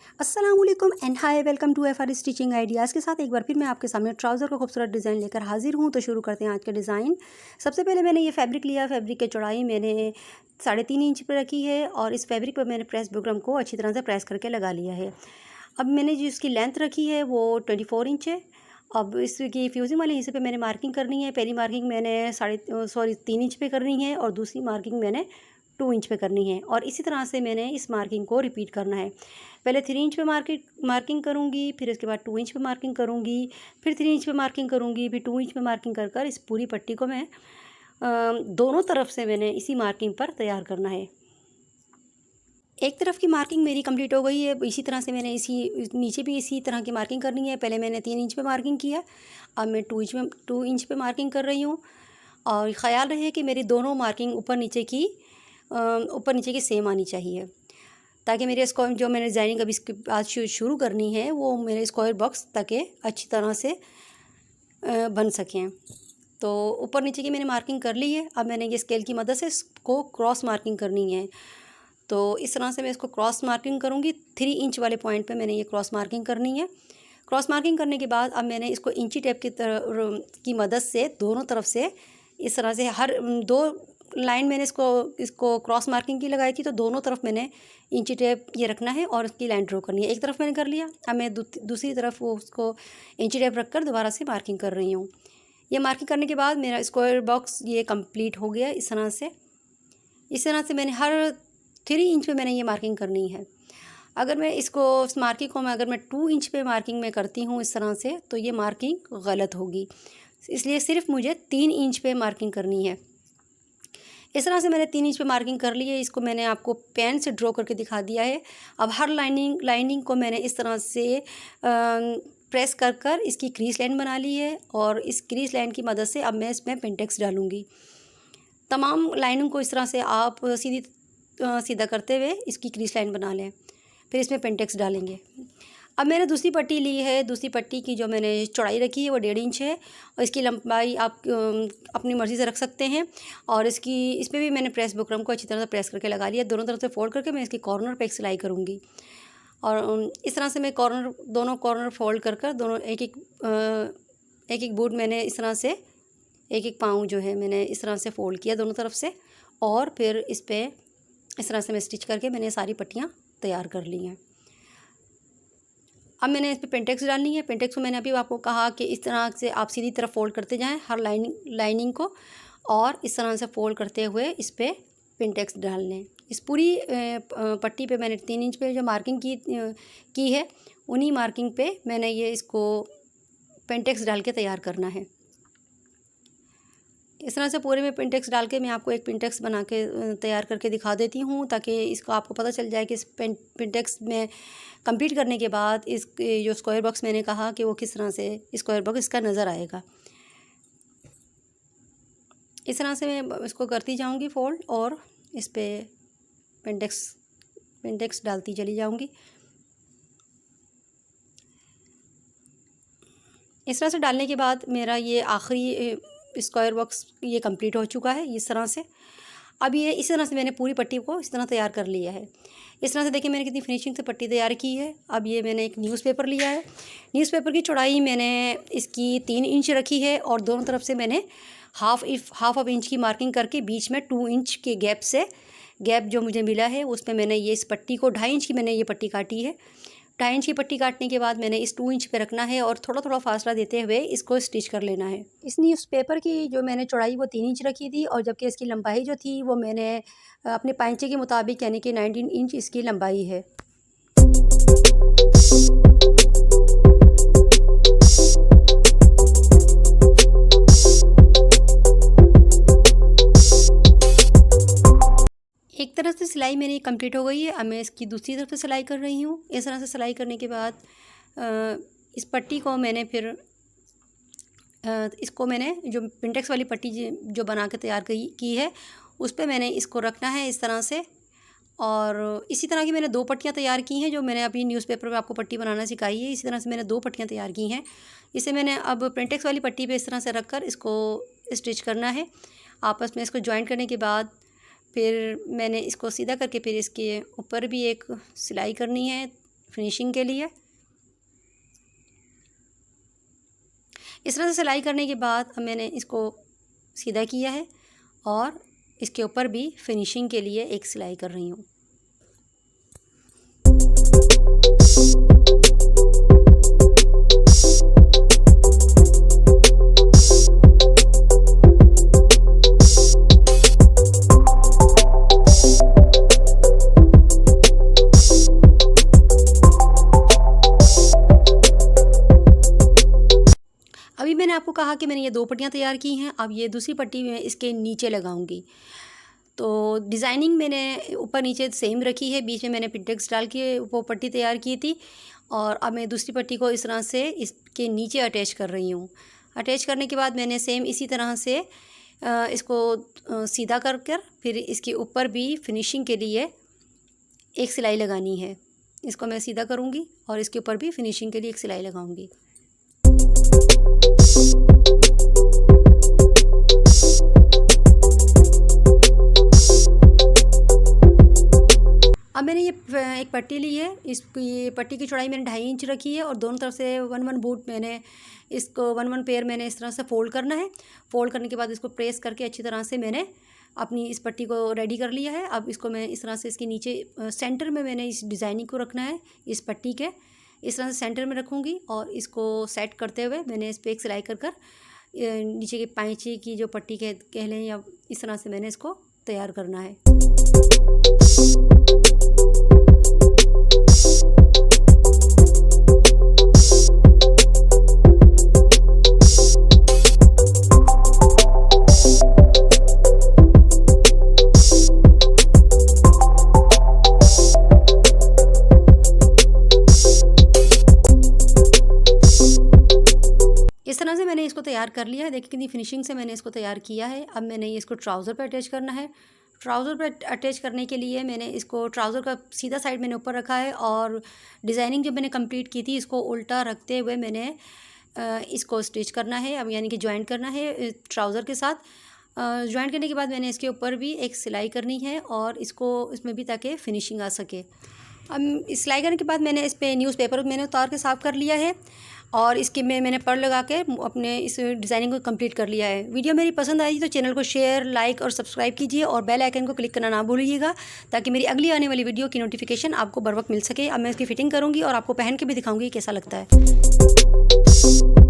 अस्सलामुअलैकुम and hi, welcome to FR stitching ideas के साथ एक बार फिर मैं आपके सामने ट्राउज़र का खूबसूरत डिज़ाइन लेकर हाजिर हूँ। तो शुरू करते हैं आज का डिज़ाइन। सबसे पहले मैंने ये फैब्रिक लिया। फैब्रिक की चौड़ाई मैंने 3.5 इंच पर रखी है और इस फैब्रिक पर मैंने प्रेस बुकरम को अच्छी तरह से प्रेस करके लगा लिया है। अब मैंने जो इसकी लेंथ रखी है वो 24 इंच है। अब इसकी फ्यूजिंग वाले हिस्से पे मैंने मार्किंग करनी है। पहली मार्किंग मैंने 3 इंच पे करनी है और दूसरी मार्किंग मैंने 2 इंच पे करनी है और इसी तरह से मैंने इस मार्किंग को रिपीट करना है। पहले 3 इंच पे मार्किंग करूँगी, फिर इसके बाद 2 इंच पे मार्किंग करूँगी, फिर 3 इंच पे मार्किंग करूँगी, फिर 2 इंच पे मार्किंग कर कर इस पूरी पट्टी को मैं दोनों तरफ से मैंने इसी मार्किंग पर तैयार करना है। एक तरफ की मार्किंग मेरी कंप्लीट हो गई है। इसी तरह से मैंने नीचे भी इसी तरह की मार्किंग करनी है। पहले मैंने 3 इंच पे मार्किंग किया, अब मैं 2 इंच पे मार्किंग कर रही हूँ। और ख़याल रहे कि मेरी दोनों मार्किंग ऊपर नीचे की सेम आनी चाहिए, ताकि मेरे स्क्वायर जो मैंने डिज़ाइनिंग अभी इसके आज शुरू करनी है वो मेरे स्क्वायर बॉक्स तक अच्छी तरह से बन सकें। तो ऊपर नीचे की मैंने मार्किंग कर ली है। अब मैंने ये स्केल की मदद से इसको क्रॉस मार्किंग करनी है। तो इस तरह से मैं इसको क्रॉस मार्किंग करूँगी। 3 इंच वाले पॉइंट पे मैंने ये क्रॉस मार्किंग करनी है। क्रॉस मार्किंग करने के बाद अब मैंने इसको इंची टेप की मदद से दोनों तरफ से इस तरह से हर 2 लाइन मैंने इसको क्रॉस मार्किंग की लगाई थी, तो दोनों तरफ मैंने इंची टेप ये रखना है और उसकी लाइन ड्रॉ करनी है। एक तरफ मैंने कर लिया, अब मैं दूसरी तरफ वो उसको इंची टेप रख कर दोबारा से मार्किंग कर रही हूँ। ये मार्किंग करने के बाद मेरा स्क्वायर बॉक्स ये कंप्लीट हो गया। इस तरह से मैंने हर 3 इंच पे मैंने ये मार्किंग करनी है। अगर मैं इस मार्किंग को अगर मैं 2 इंच पे मार्किंग में करती हूँ इस तरह से, तो ये मार्किंग गलत होगी। इसलिए सिर्फ मुझे 3 इंच पे मार्किंग करनी है। इस तरह से मैंने 3 इंच पे मार्किंग कर ली है। इसको मैंने आपको पेन से ड्रॉ करके दिखा दिया है। अब हर लाइनिंग को मैंने इस तरह से प्रेस कर कर इसकी क्रीज लाइन बना ली है और इस क्रीज लाइन की मदद से अब मैं इसमें पेंटेक्स डालूँगी। तमाम लाइनों को इस तरह से आप सीधा करते हुए इसकी क्रीज लाइन बना लें, फिर इसमें पेंटेक्स डालेंगे। अब मैंने दूसरी पट्टी ली है। दूसरी पट्टी की जो मैंने चौड़ाई रखी है वो 1.5 इंच है और इसकी लंबाई आप अपनी मर्ज़ी से रख सकते हैं। और इस पर भी मैंने प्रेस बुकरम को अच्छी तरह से प्रेस करके लगा लिया। दोनों तरफ से फोल्ड करके मैं इसकी कॉर्नर पे एक सिलाई करूँगी और इस तरह से मैं दोनों कॉर्नर फोल्ड कर कर दोनों एक एक बूट मैंने इस तरह से एक पाँव जो है मैंने इस तरह से फोल्ड किया दोनों तरफ से और फिर इस पर इस तरह से मैं स्टिच करके मैंने सारी पट्टियाँ तैयार कर ली हैं। अब मैंने इस पर पेंटेक्स डालनी है। पेंटेक्स को मैंने अभी आपको कहा कि इस तरह से आप सीधी तरफ फोल्ड करते जाएं हर लाइनिंग को और इस तरह से फोल्ड करते हुए इस पर पेंटेक्स डाल लें। इस पूरी पट्टी पे मैंने 3 इंच पे जो मार्किंग की है उन्हीं मार्किंग पे मैंने इसको पेंटेक्स डाल के तैयार करना है। इस तरह से पूरे में पिंटेक्स डाल के मैं आपको एक पिंटेक्स बना के तैयार करके दिखा देती हूँ, ताकि इसको आपको पता चल जाए कि इस पिंटेक्स में कंप्लीट करने के बाद इस जो स्क्वायर बॉक्स मैंने कहा कि वो किस तरह से स्क्वायर बॉक्स इसका नज़र आएगा। इस तरह से मैं इसको करती जाऊँगी फोल्ड और इस पर पिंटेक्स डालती चली जाऊँगी। इस तरह से डालने के बाद मेरा ये आखिरी स्क्वायर बॉक्स ये कंप्लीट हो चुका है इस तरह से। अब ये इस तरह से मैंने पूरी पट्टी को इस तरह तैयार कर लिया है। इस तरह से देखिए मैंने कितनी फिनिशिंग से पट्टी तैयार की है। अब ये मैंने एक न्यूज़पेपर लिया है। न्यूज़पेपर की चौड़ाई मैंने इसकी 3 इंच रखी है और दोनों तरफ से मैंने हाफ ऑफ इंच की मार्किंग करके बीच में 2 इंच के गैप जो मुझे मिला है उस पर मैंने इस पट्टी को 2.5 इंच की मैंने ये पट्टी काटी है। 2.5 इंच की पट्टी काटने के बाद मैंने इस 2 इंच पे रखना है और थोड़ा थोड़ा फासला देते हुए इसको स्टिच कर लेना है। इस न्यूज़पेपर की जो मैंने चौड़ाई वो 3 इंच रखी थी और जबकि इसकी लंबाई जो थी वो मैंने अपने पाइंचे के मुताबिक यानी कि 19 इंच इसकी लंबाई है। एक तरफ से सिलाई मेरी कंप्लीट हो गई है। अब मैं इसकी दूसरी तरफ से सिलाई कर रही हूँ। इस तरह से सिलाई करने के बाद इस पट्टी को मैंने फिर इसको मैंने जो पिंटेक्स वाली पट्टी जो बना के तैयार की है उस पर मैंने इसको रखना है इस तरह से। और इसी तरह की मैंने 2 पट्टियाँ तैयार की हैं जो मैंने अभी न्यूज़पेपर में आपको पट्टी बनाना सिखाई है। इसी तरह से मैंने 2 पट्टियाँ तैयार की हैं। इसे मैंने अब पिंटेक्स वाली पट्टी पे इस तरह से रख कर इसको स्टिच करना है। आपस में इसको जॉइंट करने के बाद फिर मैंने इसको सीधा करके फिर इसके ऊपर भी एक सिलाई करनी है फिनिशिंग के लिए। इस तरह से सिलाई करने के बाद अब मैंने इसको सीधा किया है और इसके ऊपर भी फिनिशिंग के लिए एक सिलाई कर रही हूँ। अभी मैंने आपको कहा कि मैंने ये 2 पट्टियाँ तैयार की हैं। अब ये दूसरी पट्टी मैं इसके नीचे लगाऊंगी। तो डिज़ाइनिंग मैंने ऊपर नीचे सेम रखी है, बीच में मैंने पिंटेक्स डाल के वो पट्टी तैयार की थी और अब मैं दूसरी पट्टी को इस तरह से इसके नीचे अटैच कर रही हूँ। अटैच करने के बाद मैंने सेम इसी तरह से इसको सीधा कर फिर इसके ऊपर भी फिनिशिंग के लिए एक सिलाई लगानी है। इसको मैं सीधा करूँगी और इसके ऊपर भी फिनिशिंग के लिए एक सिलाई लगाऊंगी। अब मैंने ये एक पट्टी ली है। ये पट्टी की चौड़ाई मैंने 2.5 इंच रखी है और दोनों तरफ से 1-1 बूट मैंने इसको 1-1 पेयर मैंने इस तरह से फ़ोल्ड करना है। फ़ोल्ड करने के बाद इसको प्रेस करके अच्छी तरह से मैंने अपनी इस पट्टी को रेडी कर लिया है। अब इसको मैं इस तरह से इसके नीचे सेंटर में मैंने इस डिज़ाइनिंग को रखना है। इस पट्टी के इस तरह से सेंटर में रखूँगी और इसको सेट करते हुए मैंने इस पर एक सिलाई कर नीचे के पाइचे की जो पट्टी कह लें या इस तरह से मैंने इसको तैयार करना है। इस तरह से मैंने इसको तैयार कर लिया है। देखिए कितनी फिनिशिंग से मैंने इसको तैयार किया है। अब मैंने ये इसको ट्राउज़र पर अटैच करना है। ट्राउज़र पर अटैच करने के लिए मैंने इसको ट्राउज़र का सीधा साइड मैंने ऊपर रखा है और डिज़ाइनिंग जो मैंने कंप्लीट की थी इसको उल्टा रखते हुए मैंने इसको स्टिच करना है। अब यानी कि जॉइंट करना है ट्राउज़र के साथ। जॉइंट करने के बाद मैंने इसके ऊपर भी एक सिलाई करनी है और इसको इसमें भी ताकि फिनिशिंग आ सके। अब सिलाई करने के बाद मैंने इस पर न्यूज़पेपर मैंने उतार के साफ़ कर लिया है और इसके में मैंने पर्ल लगा के अपने इस डिज़ाइनिंग को कंप्लीट कर लिया है। वीडियो मेरी पसंद आई तो चैनल को शेयर, लाइक और सब्सक्राइब कीजिए और बेल आइकन को क्लिक करना ना भूलिएगा ताकि मेरी अगली आने वाली वीडियो की नोटिफिकेशन आपको बर वक्त मिल सके। अब मैं इसकी फ़िटिंग करूँगी और आपको पहन के भी दिखाऊँगी कैसा लगता है।